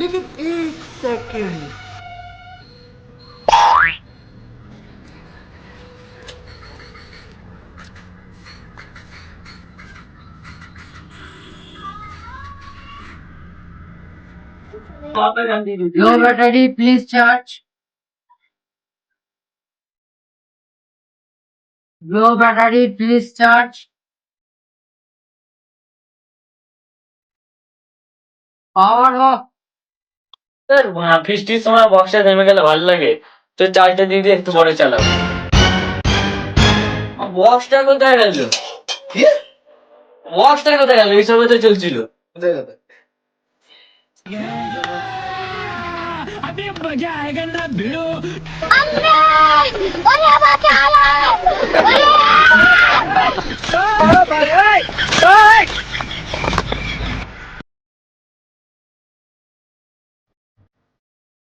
लेकिन एक second. Low battery, please charge. Low battery, please charge. Power off. বৃষ্টির সময় বক্সটা থেমে গেলে ভালো লাগে, তো চার্জটা দিয়ে দিয়ে একটু পরে চালাবো। বক্সটা কোথায় গেল? বক্সটা কোথায় গেল? এই সময় তো চলছিল। अरे